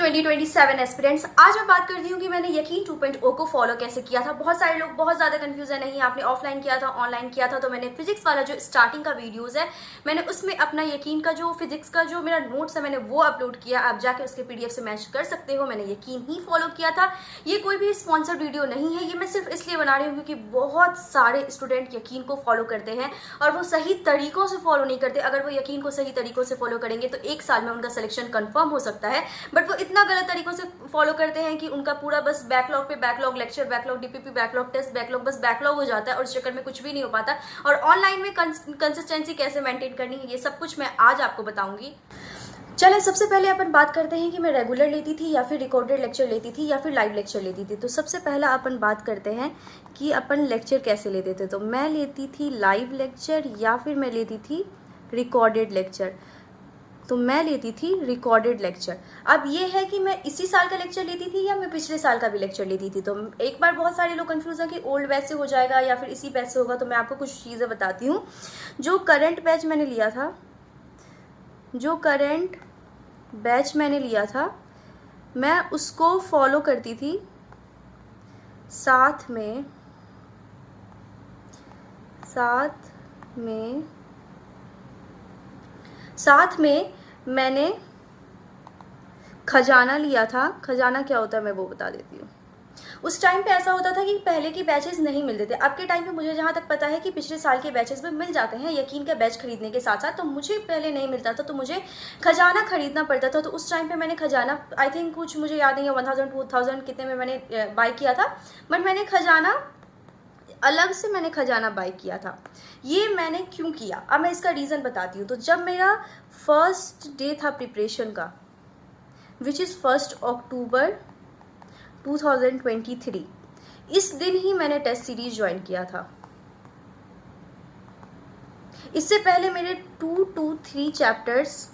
2027 aspirants, आज मैं बात करती हूँ कि मैंने यकीन 2.0 को फॉलो कैसे किया था। बहुत सारे लोग बहुत ज़्यादा कंफ्यूज है, नहीं आपने ऑफलाइन किया था ऑनलाइन किया था। तो मैंने फिजिक्स वाला जो स्टार्टिंग का वीडियोस है, मैंने उसमें अपना यकीन का जो फिजिक्स का जो मेरा नोट्स है मैंने वो अपलोड किया। आप जाके उसके PDF से मैच कर सकते हो। मैंने यकीन ही फॉलो किया था। ये कोई भी स्पॉन्सर्ड वीडियो नहीं है, ये मैं सिर्फ इसलिए बना रही हूँ क्योंकि बहुत सारे स्टूडेंट यकीन को फॉलो करते हैं और वो सही तरीकों से फॉलो नहीं करते। अगर वो यकीन को सही तरीकों से फॉलो करेंगे तो 1 साल में उनका सिलेक्शन कंफर्म हो सकता है, बट वो इतना गलत तरीकों से फॉलो करते हैं कि उनका पूरा बस बैकलॉग पे backlog, lecture backlog, DPP backlog, test backlog, बस बैकलॉग हो जाता है और इस चक्कर में कुछ भी नहीं हो पाता। और ऑनलाइन में कंसिस्टेंसी कैसे मेंटेन करनी है, ये सब कुछ मैं आज आपको बताऊंगी। चलें, सबसे पहले अपन बात करते हैं कि मैं रेगुलर लेती थी या फिर रिकॉर्डेड लेक्चर लेती थी या फिर लाइव लेक्चर लेती थी। तो सबसे पहला अपन बात करते हैं कि अपन लेक्चर कैसे लेते थे। तो मैं लेती थी लाइव लेक्चर या फिर मैं लेती थी रिकॉर्डेड लेक्चर। तो मैं लेती थी रिकॉर्डेड लेक्चर। अब ये है कि मैं इसी साल का लेक्चर लेती थी या मैं पिछले साल का भी लेक्चर लेती थी। तो एक बार बहुत सारे लोग कंफ्यूज हैं कि ओल्ड बैच से हो जाएगा या फिर इसी बैच से होगा। तो मैं आपको कुछ चीज़ें बताती हूँ। जो करंट बैच मैंने लिया था, मैं उसको फॉलो करती थी। साथ में मैंने खजाना लिया था। खजाना क्या होता है मैं वो बता देती हूँ। उस टाइम पे ऐसा होता था कि पहले के बैचेस नहीं मिलते थे। अब के टाइम पे मुझे जहाँ तक पता है कि पिछले साल के बैचेस में मिल जाते हैं यकीन का बैच खरीदने के साथ साथ। तो मुझे पहले नहीं मिलता था, तो मुझे खजाना खरीदना पड़ता था। तो उस टाइम पे मैंने खजाना, आई थिंक कुछ मुझे याद नहीं है 1000 2000 कितने में मैंने बाय किया था, बट मैंने खजाना अलग से बाय किया था। ये मैंने क्यों किया, अब मैं इसका रीज़न बताती हूँ। तो जब मेरा फर्स्ट डे था प्रिपरेशन का, विच इज़ 1 अक्टूबर 2023, इस दिन ही मैंने टेस्ट सीरीज ज्वाइन किया था। इससे पहले मेरे 2 to 3 चैप्टर्स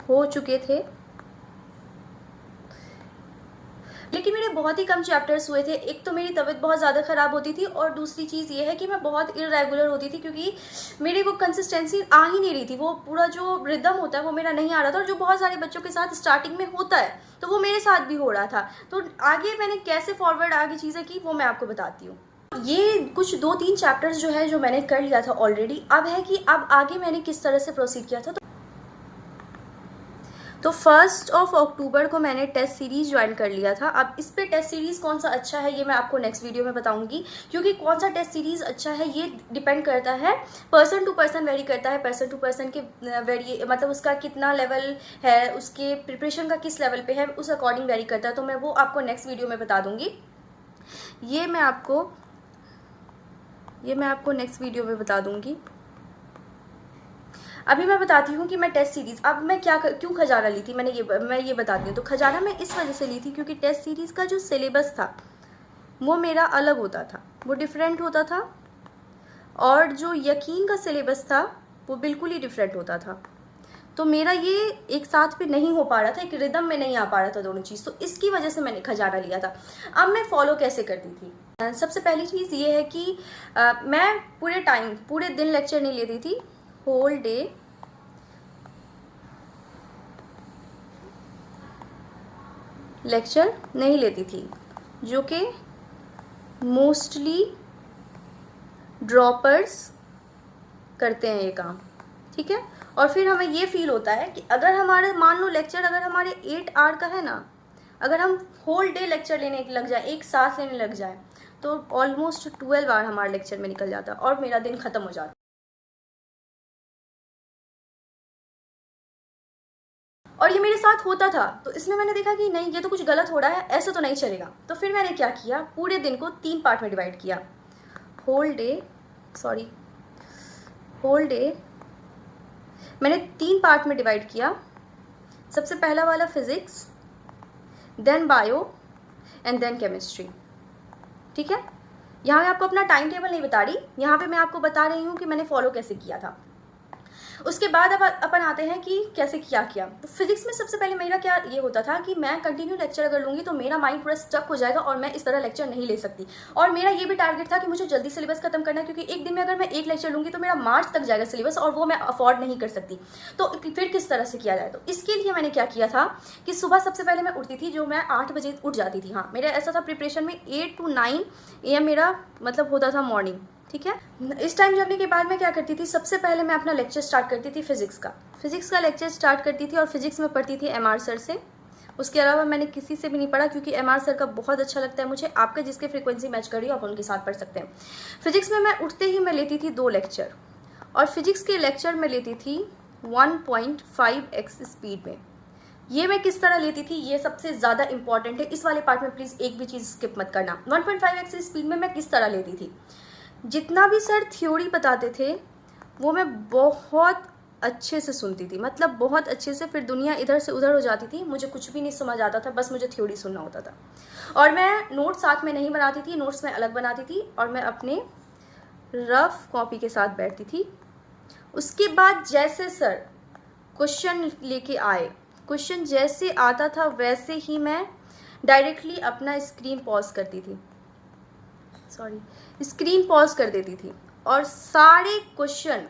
हो चुके थे, लेकिन मेरे बहुत ही कम चैप्टर्स हुए थे। एक तो मेरी तबीयत बहुत ज़्यादा ख़राब होती थी और दूसरी चीज़ ये है कि मैं बहुत इरेगुलर होती थी क्योंकि मेरी वो कंसिस्टेंसी आ ही नहीं रही थी। वो पूरा जो रिदम होता है वो मेरा नहीं आ रहा था, और जो बहुत सारे बच्चों के साथ स्टार्टिंग में होता है तो वो मेरे साथ भी हो रहा था। तो आगे मैंने कैसे फॉरवर्ड आगे चीज़ें की वो मैं आपको बताती हूँ। ये कुछ 2-3 चैप्टर्स जो है जो मैंने कर लिया था ऑलरेडी। अब है कि अब आगे मैंने किस तरह से प्रोसीड किया था। तो 1 अक्टूबर को मैंने टेस्ट सीरीज़ ज्वाइन कर लिया था। अब इस पे टेस्ट सीरीज़ कौन सा अच्छा है ये मैं आपको नेक्स्ट वीडियो में बताऊंगी, क्योंकि कौन सा टेस्ट सीरीज़ अच्छा है ये डिपेंड करता है, पर्सन टू पर्सन वेरी करता है। पर्सन टू पर्सन के मतलब उसका कितना लेवल है, उसके प्रिपरेशन का किस लेवल पे है, उस अकॉर्डिंग वेरी करता है। तो मैं वो आपको नेक्स्ट वीडियो में बता दूँगी। ये मैं आपको नेक्स्ट वीडियो में बता दूँगी। अभी मैं बताती हूँ कि मैं टेस्ट सीरीज़, अब मैं क्यों खजाना ली थी, मैं ये बताती हूँ। तो खजाना मैं इस वजह से ली थी क्योंकि टेस्ट सीरीज़ का जो सिलेबस था वो मेरा अलग होता था, वो डिफरेंट होता था, और जो यकीन का सिलेबस था वो बिल्कुल ही डिफरेंट होता था। तो मेरा ये एक साथ पे नहीं हो पा रहा था, एक रिदम में नहीं आ पा रहा था दोनों चीज़। तो इसकी वजह से मैंने खजाना लिया था। अब मैं फॉलो कैसे करती थी, सबसे पहली चीज़ ये है कि मैं पूरे दिन लेक्चर नहीं लेती थी। होल डे लेक्चर नहीं लेती थी, जो कि मोस्टली ड्रॉपर्स करते हैं ये काम, ठीक है। और फिर हमें ये फील होता है कि अगर हमारे मान लो लेक्चर अगर हमारे 8 आवर का है ना, अगर हम होल डे लेक्चर लेने लग जाए, एक साथ लेने लग जाए, तो ऑलमोस्ट 12 आवर हमारे लेक्चर में निकल जाता और मेरा दिन ख़त्म हो जाता। और ये मेरे साथ होता था। तो इसमें मैंने देखा कि नहीं, ये तो कुछ गलत हो रहा है, ऐसा तो नहीं चलेगा। तो फिर मैंने क्या किया, पूरे दिन को 3 पार्ट में डिवाइड किया। होल डे मैंने 3 पार्ट में डिवाइड किया। सबसे पहला वाला physics, then bio and then chemistry, ठीक है। यहाँ मैं आपको अपना टाइम टेबल नहीं बता रही, यहाँ पे मैं आपको बता रही हूँ कि मैंने फॉलो कैसे किया था। उसके बाद अब अपन आते हैं कि कैसे क्या किया। तो फिजिक्स में सबसे पहले मेरा क्या ये होता था कि मैं कंटिन्यू लेक्चर अगर लूँगी तो मेरा माइंड पूरा स्टक हो जाएगा और मैं इस तरह लेक्चर नहीं ले सकती। और मेरा ये भी टारगेट था कि मुझे जल्दी सिलेबस खत्म करना है, क्योंकि एक दिन में अगर मैं एक लेक्चर लूँगी तो मेरा मार्च तक जाएगा सिलेबस और वो मैं अफोर्ड नहीं कर सकती। तो फिर किस तरह से किया जाए, तो इसके लिए मैंने क्या किया था कि सुबह सबसे पहले मैं उठती थी, जो मैं 8 बजे उठ जाती थी। हाँ, मेरा ऐसा था प्रिपरेशन में 8 to 9 AM मेरा मतलब होता था मॉर्निंग, ठीक है। इस टाइम जगने के बाद मैं क्या करती थी, सबसे पहले मैं अपना लेक्चर स्टार्ट करती थी फिजिक्स का लेक्चर स्टार्ट करती थी और फिजिक्स में पढ़ती थी MR सर से। उसके अलावा मैंने किसी से भी नहीं पढ़ा, क्योंकि MR सर का बहुत अच्छा लगता है मुझे। आपके जिसके फ्रीक्वेंसी मैच कर रही हो आप उनके साथ पढ़ सकते हैं। फिजिक्स में मैं उठते ही मैं लेती थी 2 लेक्चर, और फिजिक्स के लेक्चर में लेती थी 1.5x स्पीड में। ये मैं किस तरह लेती थी, ये सबसे ज़्यादा इंपॉर्टेंट है। इस वाले पार्ट में प्लीज़ एक भी चीज़ स्किप मत करना। 1.5x स्पीड में मैं किस तरह लेती थी, जितना भी सर थ्योरी बताते थे वो मैं बहुत अच्छे से सुनती थी, मतलब बहुत अच्छे से। फिर दुनिया इधर से उधर हो जाती थी, मुझे कुछ भी नहीं समझ आता था, बस मुझे थ्योरी सुनना होता था। और मैं नोट्स साथ में नहीं बनाती थी, नोट्स मैं अलग बनाती थी और मैं अपने रफ कॉपी के साथ बैठती थी। उसके बाद जैसे सर क्वेश्चन लेके आए, क्वेश्चन जैसे आता था वैसे ही मैं डायरेक्टली अपना स्क्रीन पॉज कर देती थी और सारे क्वेश्चन,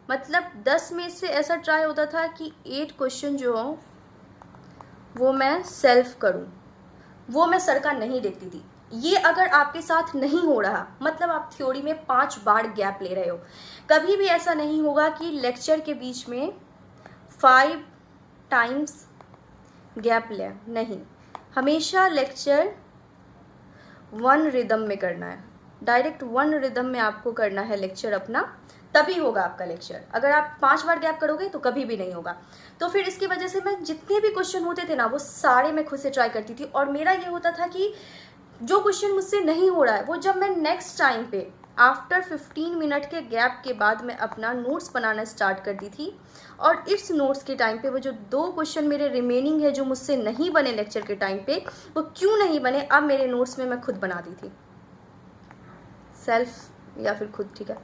मतलब 10 में से ऐसा ट्राई होता था कि 8 क्वेश्चन जो हो वो मैं सेल्फ करूं, वो मैं सर का नहीं देखती थी। ये अगर आपके साथ नहीं हो रहा, मतलब आप थ्योरी में 5 बार गैप ले रहे हो। कभी भी ऐसा नहीं होगा कि लेक्चर के बीच में 5 टाइम्स गैप ले, नहीं, हमेशा लेक्चर 1 रिदम में करना है, डायरेक्ट 1 रिदम में आपको करना है लेक्चर अपना, तभी होगा आपका लेक्चर। अगर आप 5 बार गैप करोगे तो कभी भी नहीं होगा। तो फिर इसकी वजह से मैं जितने भी क्वेश्चन होते थे ना वो सारे मैं खुद से ट्राई करती थी। और मेरा ये होता था कि जो क्वेश्चन मुझसे नहीं हो रहा है वो जब मैं नेक्स्ट टाइम पे आफ्टर 15 मिनट के गैप के बाद मैं अपना नोट्स बनाना स्टार्ट करती थी। और इस नोट्स के टाइम पे वो जो 2 क्वेश्चन मेरे रिमेनिंग है जो मुझसे नहीं बने लेक्चर के टाइम पे, वो क्यों नहीं बने, अब मेरे नोट्स में मैं खुद बनाती थी, सेल्फ या फिर खुद, ठीक है।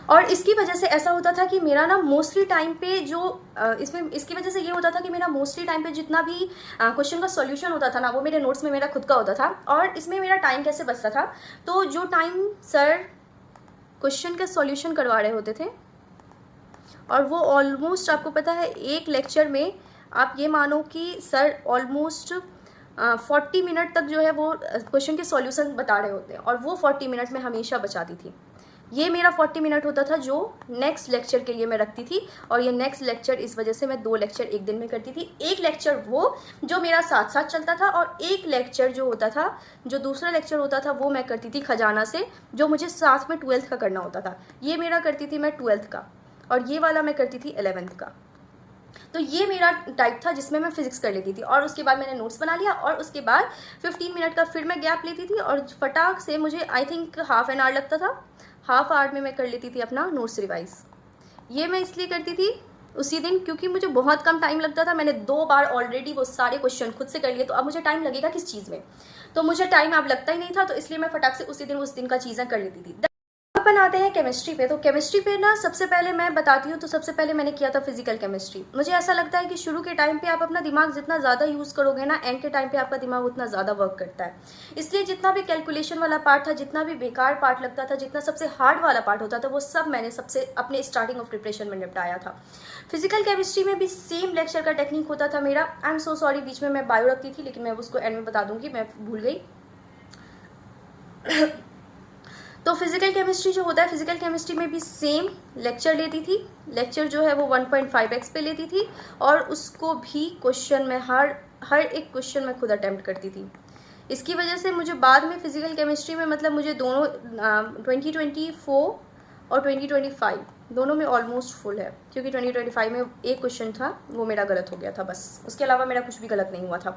और इसकी वजह से ऐसा होता था कि मेरा ना मोस्टली टाइम पे जो इसकी वजह से ये होता था कि मेरा मोस्टली टाइम पे जितना भी क्वेश्चन का सॉल्यूशन होता था ना वो मेरे नोट्स में मेरा खुद का होता था। और इसमें मेरा टाइम कैसे बचता था, तो जो टाइम सर क्वेश्चन का सॉल्यूशन करवा रहे होते थे, और वो ऑलमोस्ट आपको पता है एक लेक्चर में आप ये मानो कि सर ऑलमोस्ट 40 मिनट तक जो है वो क्वेश्चन के सॉल्यूशन बता रहे होते हैं, और वो 40 मिनट में हमेशा बचाती थी। ये मेरा 40 मिनट होता था जो नेक्स्ट लेक्चर के लिए मैं रखती थी। और ये नेक्स्ट लेक्चर इस वजह से मैं 2 लेक्चर एक दिन में करती थी। एक लेक्चर वो जो मेरा साथ साथ चलता था, और एक लेक्चर जो होता था, जो दूसरा लेक्चर होता था वो मैं करती थी खजाना से, जो मुझे साथ में 12th का करना होता था। ये मेरा करती थी मैं 12th का, और ये वाला मैं करती थी 11th का। तो ये मेरा टाइप था जिसमें मैं फिजिक्स कर लेती थी। और उसके बाद मैंने नोट्स बना लिया, और उसके बाद 15 मिनट का फिर मैं गैप लेती थी, और फटाक से मुझे I think half an hour लगता था, हाफ आवर में मैं कर लेती थी अपना नोट्स रिवाइज। ये मैं इसलिए करती थी उसी दिन क्योंकि मुझे बहुत कम टाइम लगता था। मैंने 2 बार ऑलरेडी वो सारे क्वेश्चन खुद से कर लिए, तो अब मुझे टाइम लगेगा किस चीज़ में, तो मुझे टाइम अब लगता ही नहीं था। तो इसलिए मैं फटाक से उस दिन का चीज़ें कर लेती थी। अपन आते हैं केमिस्ट्री पे। तो केमिस्ट्री पे ना सबसे पहले मैं बताती हूँ, तो सबसे पहले मैंने किया था फिजिकल केमिस्ट्री। मुझे ऐसा लगता है कि शुरू के टाइम पे आप अपना दिमाग जितना ज़्यादा यूज़ करोगे ना, एंड के टाइम पे आपका दिमाग उतना ज़्यादा वर्क करता है। इसलिए जितना भी कैलकुलेशन वाला पार्ट था, जितना भी बेकार पार्ट लगता था, जितना सबसे हार्ड वाला पार्ट होता था, वो सब मैंने सबसे अपने स्टार्टिंग ऑफ प्रिपरेशन में निपटाया था। फिजिकल केमिस्ट्री में भी सेम लेक्चर का टेक्निक होता था मेरा। आई एम सो सॉरी, बीच में मैं बायो रखती थी, लेकिन मैं उसको एंड में बता दूंगी, मैं भूल गई। तो फिजिकल केमिस्ट्री जो होता है, फिजिकल केमिस्ट्री में भी सेम लेक्चर लेती थी। लेक्चर जो है वो 1.5x पे लेती थी, और उसको भी क्वेश्चन में हर एक क्वेश्चन में खुद अटेम्प्ट करती थी। इसकी वजह से मुझे बाद में फिजिकल केमिस्ट्री में, मतलब मुझे दोनों 2024 और 2025 दोनों में ऑलमोस्ट फुल है, क्योंकि 2025 में एक क्वेश्चन था वो मेरा गलत हो गया था बस, उसके अलावा मेरा कुछ भी गलत नहीं हुआ था।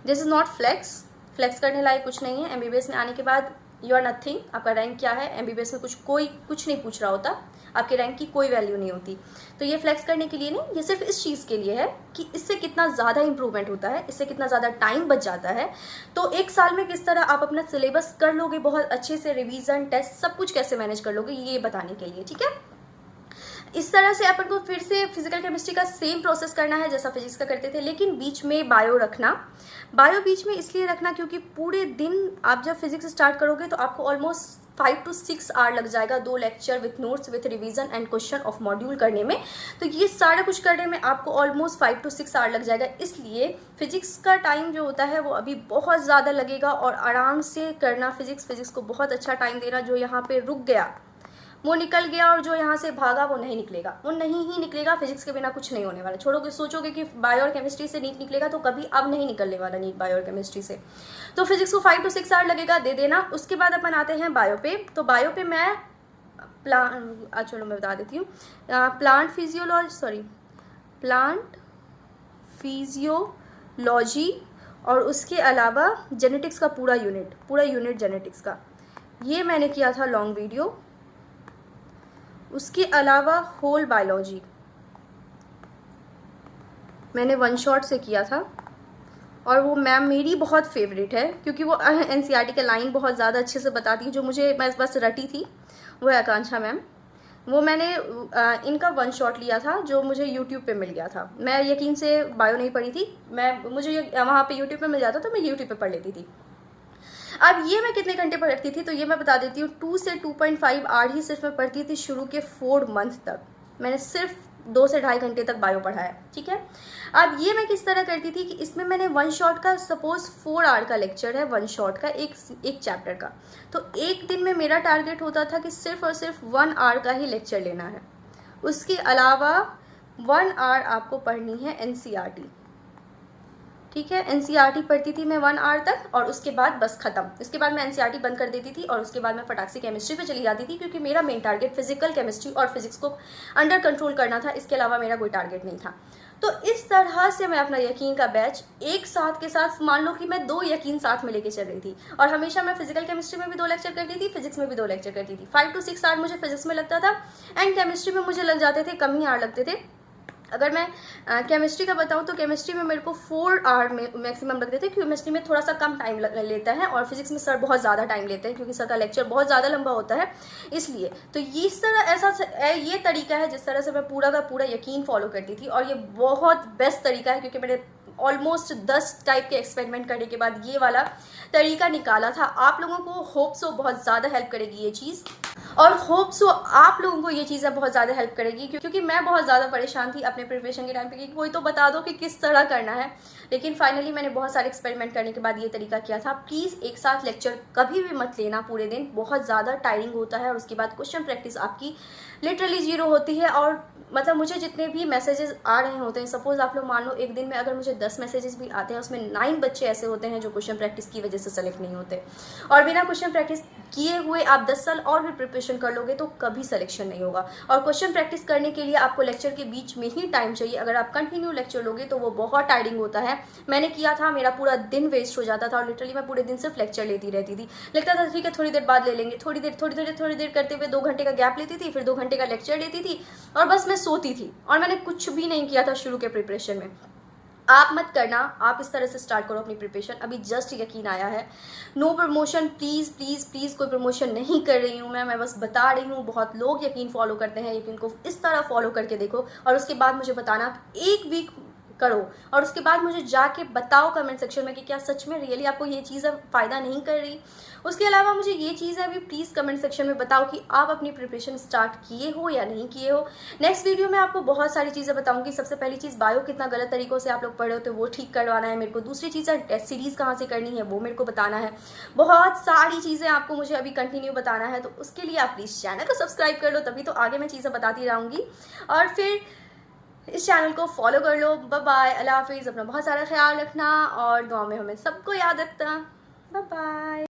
दिस इज़ नॉट फ्लेक्स करने लायक कुछ नहीं है। MBBS में आने के बाद यू आर नथिंग। आपका रैंक क्या है, MBBS में कुछ नहीं पूछ रहा होता, आपके रैंक की कोई वैल्यू नहीं होती। तो ये फ्लेक्स करने के लिए नहीं, ये सिर्फ इस चीज़ के लिए है कि इससे कितना ज़्यादा इंप्रूवमेंट होता है, इससे कितना ज़्यादा टाइम बच जाता है। तो एक साल में किस तरह आप अपना सिलेबस कर लोगे बहुत अच्छे से, रिवीजन, टेस्ट सब कुछ कैसे मैनेज कर लोगे, ये बताने के लिए, ठीक है। इस तरह से अपन को फिर से फिजिकल केमिस्ट्री का सेम प्रोसेस करना है जैसा फिजिक्स का करते थे, लेकिन बीच में बायो रखना। बायो बीच में इसलिए रखना क्योंकि पूरे दिन आप जब फिजिक्स स्टार्ट करोगे तो आपको ऑलमोस्ट 5 to 6 आवर लग जाएगा 2 lecture with notes with revision and question of module करने में। तो ये सारा कुछ करने में आपको ऑलमोस्ट 5 to 6 आवर लग जाएगा। इसलिए फिजिक्स का टाइम जो होता है वो अभी बहुत ज़्यादा लगेगा और आराम से करना फिजिक्स को बहुत अच्छा टाइम देना। जो यहाँ पे रुक गया वो निकल गया और जो यहाँ से भागा वो नहीं निकलेगा, वो नहीं ही निकलेगा। फिजिक्स के बिना कुछ नहीं होने वाला। छोड़ोगे सोचोगे कि बायो और केमिस्ट्री से नीट निकलेगा, तो कभी अब नहीं निकलने वाला नीट बायो और केमिस्ट्री से। तो फिजिक्स को 5 to 6 आवर लगेगा, दे देना। उसके बाद अपन आते हैं बायो पे। तो बायो पे मैं चलो मैं बता देती हूँ। प्लांट फिजियोलॉजी और उसके अलावा जेनेटिक्स का पूरा यूनिट जेनेटिक्स का, ये मैंने किया था लॉन्ग वीडियो। उसके अलावा होल बायोलॉजी मैंने 1 शॉट से किया था और वो मैम मेरी बहुत फेवरेट है क्योंकि वो एनसीईआरटी के लाइन बहुत ज़्यादा अच्छे से बताती है। जो मुझे मैं बस रटी थी वो है आकांक्षा मैम। वो मैंने इनका 1 शॉट लिया था जो मुझे यूट्यूब पे मिल गया था। मैं यकीन से बायो नहीं पढ़ी थी, मुझे वहाँ पे यूट्यूब पे मिल जाता तो मैं यूट्यूब पे पढ़ लेती थी। अब ये मैं कितने घंटे पढ़ती थी तो ये मैं बता देती हूँ। 2 से 2.5 आवर ही सिर्फ मैं पढ़ती थी शुरू के 4 मंथ तक। मैंने सिर्फ 2 से 2.5 घंटे तक बायो पढ़ा है, ठीक है। अब ये मैं किस तरह करती थी कि इसमें मैंने 1 शॉट का, सपोज 4 आवर का लेक्चर है 1 शॉट का, एक चैप्टर का, तो एक दिन में मेरा टारगेट होता था कि सिर्फ और सिर्फ 1 आवर का ही लेक्चर लेना है। उसके अलावा 1 आवर आपको पढ़नी है एनसीईआरटी, ठीक है। एनसीईआरटी पढ़ती थी मैं 1 आवर तक और उसके बाद बस खत्म। इसके बाद मैं एनसीईआरटी बंद कर देती थी और उसके बाद मैं फटाक से केमिस्ट्री पे चली जाती थी क्योंकि मेरा मेन टारगेट फिजिकल केमिस्ट्री और फिजिक्स को अंडर कंट्रोल करना था। इसके अलावा मेरा कोई टारगेट नहीं था। तो इस तरह से मैं अपना यकीन का बैच एक साथ के साथ, मान लो कि मैं 2 यकीन साथ में लेके चल रही थी और हमेशा मैं फिजिकल केमिस्ट्री में भी 2 लेक्चर करती थी, फिजिक्स में भी 2 लेक्चर करती थी। 5 to 6 आवर मुझे फिजिक्स में लगता था एंड केमिस्ट्री में मुझे लग जाते थे कम ही आवर लगते थे। अगर मैं केमिस्ट्री का बताऊं तो केमिस्ट्री में मेरे को 4 आवर में मैक्सिमम लगते थे। केमिस्ट्री में थोड़ा सा कम टाइम लेता है और फिजिक्स में सर बहुत ज़्यादा टाइम लेते हैं क्योंकि सर का लेक्चर बहुत ज़्यादा लंबा होता है, इसलिए। तो इस तरह ये तरीका है जिस तरह से मैं पूरा का पूरा यकीन फॉलो करती थी और ये बहुत बेस्ट तरीका है क्योंकि मैंने ऑलमोस्ट 10 टाइप के एक्सपेरिमेंट करने के बाद ये वाला तरीका निकाला था। आप लोगों को होप सो बहुत ज़्यादा हेल्प करेगी ये चीज़, और होप सो आप लोगों को ये चीज़ें बहुत ज़्यादा हेल्प करेगी क्योंकि मैं बहुत ज़्यादा परेशान थी अपने प्रिपरेशन के टाइम पे कि कोई तो बता दो कि किस तरह करना है। लेकिन फाइनली मैंने बहुत सारे एक्सपेरिमेंट करने के बाद ये तरीका किया था। प्लीज़ एक साथ लेक्चर कभी भी मत लेना पूरे दिन, बहुत ज़्यादा टायरिंग होता है और उसके बाद क्वेश्चन प्रैक्टिस आपकी लिटरली 0 होती है। और मतलब मुझे जितने भी मैसेजेस आ रहे होते हैं, सपोज आप लोग मान लो एक दिन में अगर मुझे 10 मैसेजेस भी आते हैं उसमें 9 बच्चे ऐसे होते हैं जो क्वेश्चन प्रैक्टिस की वजह से सेलेक्ट नहीं होते। और बिना क्वेश्चन प्रैक्टिस किए हुए आप 10 साल और भी प्रिपरेशन कर लोगे तो कभी सिलेक्शन नहीं होगा। और क्वेश्चन प्रैक्टिस करने के लिए आपको लेक्चर के बीच में ही टाइम चाहिए। अगर आप कंटिन्यू लेक्चर लोगे तो वो बहुत टायरिंग होता है। मैंने किया था, मेरा पूरा दिन वेस्ट हो जाता था और लिटरली मैं पूरे दिन सिर्फ लेक्चर लेती रहती थी। लगता था ठीक है थोड़ी देर बाद ले लेंगे, थोड़ी देर करते हुए 2 घंटे का गैप लेती थी, फिर 2 घंटे का लेक्चर लेती थी और बस मैं सोती थी और मैंने कुछ भी नहीं किया था शुरू के प्रिपरेशन में। आप मत करना, आप इस तरह से स्टार्ट करो अपनी प्रिपरेशन। अभी जस्ट यकीन आया है, no promotion, please please please, कोई प्रमोशन नहीं कर रही हूँ मैं बस बता रही हूँ। बहुत लोग यकीन फॉलो करते हैं, यकीन को इस तरह फॉलो करके देखो और उसके बाद मुझे बताना, 1 वीक करो और उसके बाद मुझे जाके बताओ कमेंट सेक्शन में कि क्या सच में रियली आपको ये चीज़ फ़ायदा नहीं कर रही। उसके अलावा मुझे ये चीज़ है भी प्लीज़ कमेंट सेक्शन में बताओ कि आप अपनी प्रिपरेशन स्टार्ट किए हो या नहीं किए हो। नेक्स्ट वीडियो में आपको बहुत सारी चीज़ें बताऊंगी। सबसे पहली चीज़, बायो कितना गलत तरीक़ों से आप लोग पढ़े होते हो वो ठीक करवाना है मेरे को। दूसरी चीज़ है टेस्ट सीरीज़ कहाँ से करनी है वो मेरे को बताना है। बहुत सारी चीज़ें आपको मुझे अभी कंटिन्यू बताना है, तो उसके लिए आप प्लीज़ चैनल को सब्सक्राइब कर लो, तभी तो आगे मैं चीज़ें बताती रहूँगी। और फिर इस चैनल को फॉलो कर लो। बाय बाय, अल्लाह हाफिज़। अपना बहुत सारा ख्याल रखना और दुआ में हमें सबको याद रखना। Bye bye.